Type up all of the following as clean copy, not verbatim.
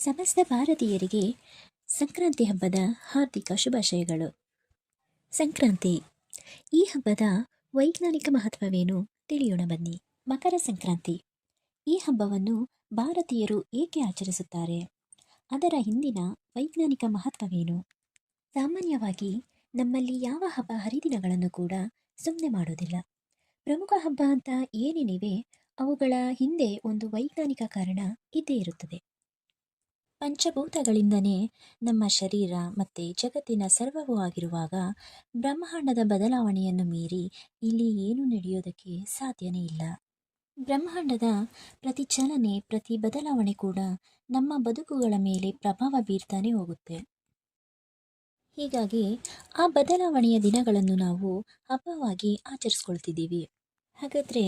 ಸಮಸ್ತ ಭಾರತೀಯರಿಗೆ ಸಂಕ್ರಾಂತಿ ಹಬ್ಬದ ಹಾರ್ದಿಕ ಶುಭಾಶಯಗಳು. ಸಂಕ್ರಾಂತಿ ಈ ಹಬ್ಬದ ವೈಜ್ಞಾನಿಕ ಮಹತ್ವವೇನು ತಿಳಿಯೋಣ ಬನ್ನಿ. ಮಕರ ಸಂಕ್ರಾಂತಿ ಈ ಹಬ್ಬವನ್ನು ಭಾರತೀಯರು ಏಕೆ ಆಚರಿಸುತ್ತಾರೆ? ಅದರ ಹಿಂದಿನ ವೈಜ್ಞಾನಿಕ ಮಹತ್ವವೇನು? ಸಾಮಾನ್ಯವಾಗಿ ನಮ್ಮಲ್ಲಿ ಯಾವ ಹಬ್ಬ ಹರಿದಿನಗಳನ್ನು ಕೂಡ ಸುಮ್ಮನೆ ಮಾಡೋದಿಲ್ಲ. ಪ್ರಮುಖ ಹಬ್ಬ ಅಂತ ಏನೇನಿವೆ ಅವುಗಳ ಹಿಂದೆ ಒಂದು ವೈಜ್ಞಾನಿಕ ಕಾರಣ ಇದ್ದೇ ಇರುತ್ತದೆ. ಪಂಚಭೂತಗಳಿಂದನೇ ನಮ್ಮ ಶರೀರ ಮತ್ತು ಜಗತ್ತಿನ ಸರ್ವವೂ ಆಗಿರುವಾಗ ಬ್ರಹ್ಮಾಂಡದ ಬದಲಾವಣೆಯನ್ನು ಮೀರಿ ಇಲ್ಲಿ ಏನೂ ನಡೆಯೋದಕ್ಕೆ ಸಾಧ್ಯನೇ ಇಲ್ಲ. ಬ್ರಹ್ಮಾಂಡದ ಪ್ರತಿ ಚಲನೆ, ಪ್ರತಿ ಬದಲಾವಣೆ ಕೂಡ ನಮ್ಮ ಬದುಕುಗಳ ಮೇಲೆ ಪ್ರಭಾವ ಬೀರ್ತಾನೆ ಹೋಗುತ್ತೆ. ಹೀಗಾಗಿ ಆ ಬದಲಾವಣೆಯ ದಿನಗಳನ್ನು ನಾವು ಹಬ್ಬವಾಗಿ ಆಚರಿಸ್ಕೊಳ್ತಿದ್ದೀವಿ. ಹಾಗಾದರೆ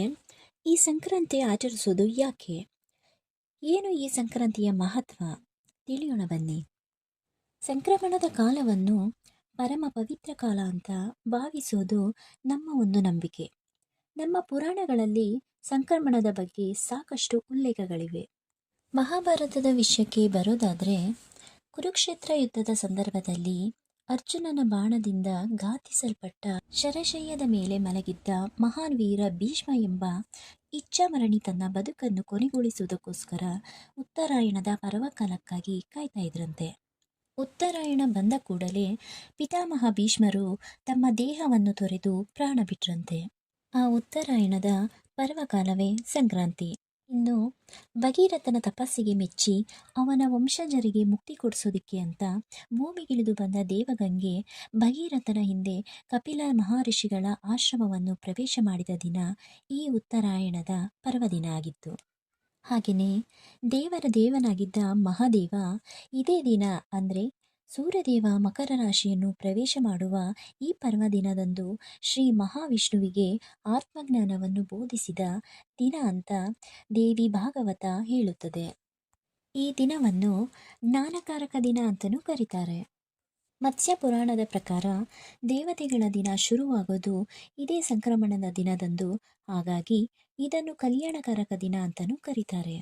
ಈ ಸಂಕ್ರಾಂತಿ ಆಚರಿಸೋದು ಯಾಕೆ? ಏನು ಈ ಸಂಕ್ರಾಂತಿಯ ಮಹತ್ವ ತಿಳಿಯೋಣ ಬನ್ನಿ. ಸಂಕ್ರಮಣದ ಕಾಲವನ್ನು ಪರಮ ಪವಿತ್ರ ಕಾಲ ಅಂತ ಭಾವಿಸೋದು ನಮ್ಮ ಒಂದು ನಂಬಿಕೆ. ನಮ್ಮ ಪುರಾಣಗಳಲ್ಲಿ ಸಂಕ್ರಮಣದ ಬಗ್ಗೆ ಸಾಕಷ್ಟು ಉಲ್ಲೇಖಗಳಿವೆ. ಮಹಾಭಾರತದ ವಿಷಯಕ್ಕೆ ಬರೋದಾದರೆ, ಕುರುಕ್ಷೇತ್ರ ಯುದ್ಧದ ಸಂದರ್ಭದಲ್ಲಿ ಅರ್ಜುನನ ಬಾಣದಿಂದ ಘಾತಿಸಲ್ಪಟ್ಟ ಶರಶಯ್ಯದ ಮೇಲೆ ಮಲಗಿದ್ದ ಮಹಾನ್ ವೀರ ಭೀಷ್ಮ ಎಂಬ ಇಚ್ಛಾಮರಣಿ ತನ್ನ ಬದುಕನ್ನು ಕೊನೆಗೊಳಿಸುವುದಕ್ಕೋಸ್ಕರ ಉತ್ತರಾಯಣದ ಪರ್ವಕಾಲಕ್ಕಾಗಿ ಕಾಯ್ತಾ ಇದ್ರಂತೆ. ಉತ್ತರಾಯಣ ಬಂದ ಕೂಡಲೇ ಪಿತಾಮಹ ಭೀಷ್ಮರು ತಮ್ಮ ದೇಹವನ್ನು ತೊರೆದು ಪ್ರಾಣ ಬಿಟ್ರಂತೆ. ಆ ಉತ್ತರಾಯಣದ ಪರ್ವಕಾಲವೇ ಸಂಕ್ರಾಂತಿ. ಇನ್ನು ಭಗೀರಥನ ತಪಸ್ಸಿಗೆ ಮೆಚ್ಚಿ ಅವನ ವಂಶಜರಿಗೆ ಮುಕ್ತಿ ಕೊಡಿಸೋದಕ್ಕೆ ಅಂತ ಭೂಮಿಗಿಳಿದು ಬಂದ ದೇವಗಂಗೆ ಭಗೀರಥನ ಹಿಂದೆ ಕಪಿಲ ಮಹರ್ಷಿಗಳ ಆಶ್ರಮವನ್ನು ಪ್ರವೇಶ ಮಾಡಿದ ದಿನ ಈ ಉತ್ತರಾಯಣದ ಪರ್ವದಿನ ಆಗಿತ್ತು. ಹಾಗೆಯೇ ದೇವರ ದೇವನಾಗಿದ್ದ ಮಹಾದೇವ ಇದೇ ದಿನ ಅಂದರೆ ಸೂರ್ಯದೇವ ಮಕರ ರಾಶಿಯನ್ನು ಪ್ರವೇಶ ಮಾಡುವ ಈ ಪರ್ವದಿನದಂದು ಶ್ರೀ ಮಹಾವಿಷ್ಣುವಿಗೆ ಆತ್ಮಜ್ಞಾನವನ್ನು ಬೋಧಿಸಿದ ದಿನ ಅಂತ ದೇವಿ ಭಾಗವತ ಹೇಳುತ್ತದೆ. ಈ ದಿನವನ್ನು ಜ್ಞಾನಕಾರಕ ದಿನ ಅಂತಲೂ ಕರೀತಾರೆ. ಮತ್ಸ್ಯ ಪುರಾಣದ ಪ್ರಕಾರ ದೇವತೆಗಳ ದಿನ ಶುರುವಾಗೋದು ಇದೇ ಸಂಕ್ರಮಣದ ದಿನದಂದು. ಹಾಗಾಗಿ ಇದನ್ನು ಕಲ್ಯಾಣಕಾರಕ ದಿನ ಅಂತಲೂ ಕರೀತಾರೆ.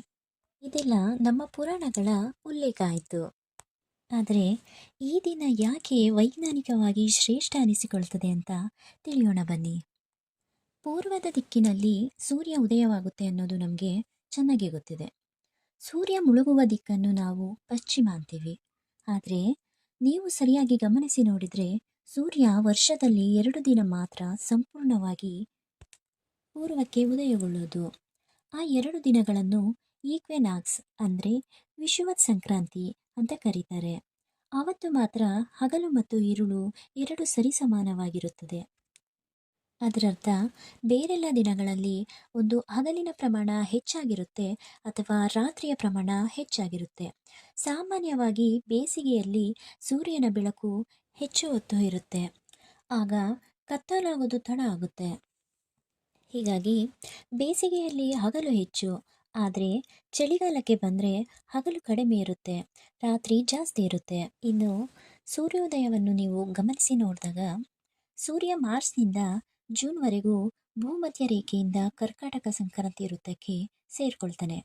ಇದೆಲ್ಲ ನಮ್ಮ ಪುರಾಣಗಳ ಉಲ್ಲೇಖ ಆಯಿತು. ಆದರೆ ಈ ದಿನ ಯಾಕೆ ವೈಜ್ಞಾನಿಕವಾಗಿ ಶ್ರೇಷ್ಠ ಅನಿಸಿಕೊಳ್ತದೆ ಅಂತ ತಿಳಿಯೋಣ ಬನ್ನಿ. ಪೂರ್ವದ ದಿಕ್ಕಿನಲ್ಲಿ ಸೂರ್ಯ ಉದಯವಾಗುತ್ತೆ ಅನ್ನೋದು ನಮಗೆ ಚೆನ್ನಾಗಿ ಗೊತ್ತಿದೆ. ಸೂರ್ಯ ಮುಳುಗುವ ದಿಕ್ಕನ್ನು ನಾವು ಪಶ್ಚಿಮ ಅಂತೀವಿ. ಆದರೆ ನೀವು ಸರಿಯಾಗಿ ಗಮನಿಸಿ ನೋಡಿದರೆ ಸೂರ್ಯ ವರ್ಷದಲ್ಲಿ 2 ದಿನ ಮಾತ್ರ ಸಂಪೂರ್ಣವಾಗಿ ಪೂರ್ವಕ್ಕೆ ಉದಯಗೊಳ್ಳೋದು. ಆ 2 ದಿನಗಳನ್ನು ಈಕ್ವೆನಾಕ್ಸ್ ಅಂದರೆ ವಿಷುವತ್ ಸಂಕ್ರಾಂತಿ ಅಂತ ಕರೀತಾರೆ. ಆವತ್ತು ಮಾತ್ರ ಹಗಲು ಮತ್ತು ಇರುಳು 2 ಸರಿಸಮಾನವಾಗಿರುತ್ತದೆ. ಅದರರ್ಥ ಬೇರೆಲ್ಲ ದಿನಗಳಲ್ಲಿ ಒಂದು ಹಗಲಿನ ಪ್ರಮಾಣ ಹೆಚ್ಚಾಗಿರುತ್ತೆ ಅಥವಾ ರಾತ್ರಿಯ ಪ್ರಮಾಣ ಹೆಚ್ಚಾಗಿರುತ್ತೆ. ಸಾಮಾನ್ಯವಾಗಿ ಬೇಸಿಗೆಯಲ್ಲಿ ಸೂರ್ಯನ ಬೆಳಕು ಹೆಚ್ಚು ಹೊತ್ತು ಇರುತ್ತೆ, ಆಗ ಕತ್ತಲಾಗೋದು ತಡ ಆಗುತ್ತೆ. ಹೀಗಾಗಿ ಬೇಸಿಗೆಯಲ್ಲಿ ಹಗಲು ಹೆಚ್ಚು, ಆದರೆ ಚಳಿಗಾಲಕ್ಕೆ ಬಂದರೆ ಹಗಲು ಕಡಿಮೆ ಇರುತ್ತೆ, ರಾತ್ರಿ ಜಾಸ್ತಿ ಇರುತ್ತೆ. ಇನ್ನು ಸೂರ್ಯೋದಯವನ್ನು ನೀವು ಗಮನಿಸಿ ನೋಡಿದಾಗ ಸೂರ್ಯ ಮಾರ್ಚ್ನಿಂದ ಜೂನ್ವರೆಗೂ ಭೂಮಧ್ಯ ರೇಖೆಯಿಂದ ಕರ್ಕಾಟಕ ಸಂಕ್ರಾಂತಿ ವೃತ್ತಕ್ಕೆ ಸೇರ್ಕೊಳ್ತಾನೆ.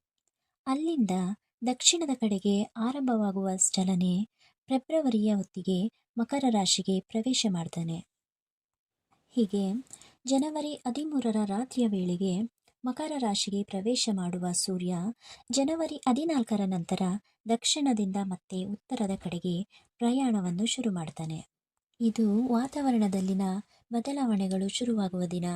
ಅಲ್ಲಿಂದ ದಕ್ಷಿಣದ ಕಡೆಗೆ ಆರಂಭವಾಗುವ ಚಲನೆ ಫೆಬ್ರವರಿಯ ಹೊತ್ತಿಗೆ ಮಕರ ರಾಶಿಗೆ ಪ್ರವೇಶ ಮಾಡ್ತಾನೆ. ಹೀಗೆ ಜನವರಿ 13ರ ರಾತ್ರಿಯ ವೇಳೆಗೆ ಮಕರ ರಾಶಿಗೆ ಪ್ರವೇಶ ಮಾಡುವ ಸೂರ್ಯ ಜನವರಿ 14ರ ನಂತರ ದಕ್ಷಿಣದಿಂದ ಮತ್ತೆ ಉತ್ತರದ ಕಡೆಗೆ ಪ್ರಯಾಣವನ್ನು ಶುರು ಮಾಡ್ತಾನೆ. ಇದು ವಾತಾವರಣದಲ್ಲಿನ ಬದಲಾವಣೆಗಳು ಶುರುವಾಗುವ ದಿನ.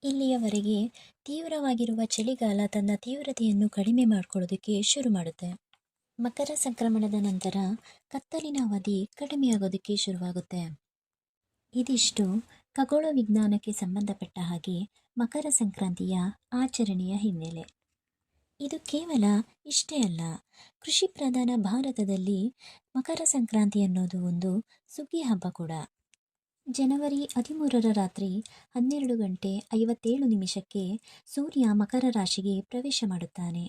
ಇಲ್ಲಿಯವರೆಗೆ ತೀವ್ರವಾಗಿರುವ ಚಳಿಗಾಲ ತನ್ನ ತೀವ್ರತೆಯನ್ನು ಕಡಿಮೆ ಮಾಡಿಕೊಳ್ಳೋದಕ್ಕೆ ಶುರು ಮಾಡುತ್ತೆ. ಮಕರ ಸಂಕ್ರಮಣದ ನಂತರ ಕತ್ತಲಿನ ಅವಧಿ ಕಡಿಮೆಯಾಗೋದಕ್ಕೆ ಶುರುವಾಗುತ್ತೆ. ಇದಿಷ್ಟು ಖಗೋಳ ವಿಜ್ಞಾನಕ್ಕೆ ಸಂಬಂಧಪಟ್ಟ ಹಾಗೆ ಮಕರ ಸಂಕ್ರಾಂತಿಯ ಆಚರಣೆಯ ಹಿನ್ನೆಲೆ. ಇದು ಕೇವಲ ಇಷ್ಟೇ ಅಲ್ಲ, ಕೃಷಿ ಪ್ರಧಾನ ಭಾರತದಲ್ಲಿ ಮಕರ ಸಂಕ್ರಾಂತಿ ಅನ್ನೋದು ಒಂದು ಸುಗ್ಗಿ ಹಬ್ಬ ಕೂಡ. ಜನವರಿ 13ರ ರಾತ್ರಿ 12:57 ಸೂರ್ಯ ಮಕರ ರಾಶಿಗೆ ಪ್ರವೇಶ ಮಾಡುತ್ತಾನೆ.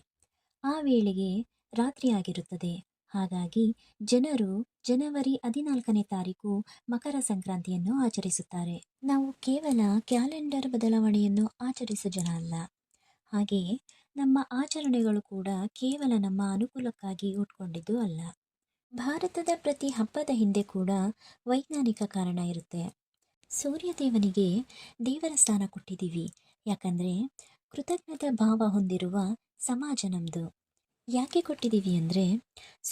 ಆ ವೇಳೆಗೆ ರಾತ್ರಿ ಆಗಿರುತ್ತದೆ. ಹಾಗಾಗಿ ಜನರು ಜನವರಿ 14ನೇ ತಾರೀಕು ಮಕರ ಸಂಕ್ರಾಂತಿಯನ್ನು ಆಚರಿಸುತ್ತಾರೆ. ನಾವು ಕೇವಲ ಕ್ಯಾಲೆಂಡರ್ ಬದಲಾವಣೆಯನ್ನು ಆಚರಿಸೋ ಜನ ಅಲ್ಲ, ಹಾಗೆಯೇ ನಮ್ಮ ಆಚರಣೆಗಳು ಕೂಡ ಕೇವಲ ನಮ್ಮ ಅನುಕೂಲಕ್ಕಾಗಿ ಹುಟ್ಕೊಂಡಿದ್ದು ಅಲ್ಲ. ಭಾರತದ ಪ್ರತಿ ಹಬ್ಬದ ಹಿಂದೆ ಕೂಡ ವೈಜ್ಞಾನಿಕ ಕಾರಣ ಇರುತ್ತೆ. ಸೂರ್ಯ ದೇವನಿಗೆ ದೇವರ ಸ್ಥಾನ ಕೊಟ್ಟಿದ್ದೀವಿ, ಯಾಕಂದರೆ ಕೃತಜ್ಞತಾ ಭಾವ ಹೊಂದಿರುವ ಸಮಾಜ ನಮ್ಮದು. ಯಾಕೆ ಕೊಟ್ಟಿದ್ದೀವಿ ಅಂದರೆ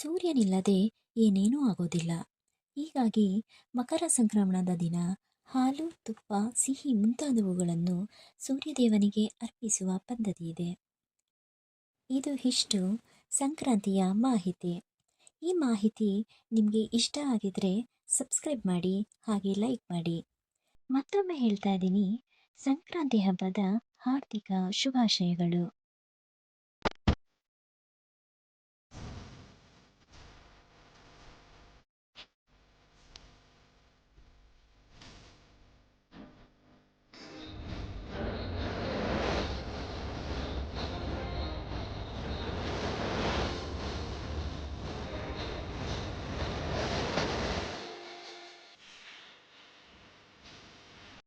ಸೂರ್ಯನಿಲ್ಲದೆ ಏನೇನೂ ಆಗೋದಿಲ್ಲ. ಹೀಗಾಗಿ ಮಕರ ಸಂಕ್ರಮಣದ ದಿನ ಹಾಲು, ತುಪ್ಪ, ಸಿಹಿ ಮುಂತಾದವುಗಳನ್ನು ಸೂರ್ಯದೇವನಿಗೆ ಅರ್ಪಿಸುವ ಪದ್ಧತಿ ಇದೆ. ಇದು ಇಷ್ಟು ಸಂಕ್ರಾಂತಿಯ ಮಾಹಿತಿ. ಈ ಮಾಹಿತಿ ನಿಮಗೆ ಇಷ್ಟ ಆಗಿದ್ರೆ ಸಬ್ಸ್ಕ್ರೈಬ್ ಮಾಡಿ, ಹಾಗೆ ಲೈಕ್ ಮಾಡಿ. ಮತ್ತೊಮ್ಮೆ ಹೇಳ್ತಾ ಇದ್ದೀನಿ, ಸಂಕ್ರಾಂತಿ ಹಬ್ಬದ ಹಾರ್ದಿಕ ಶುಭಾಶಯಗಳು.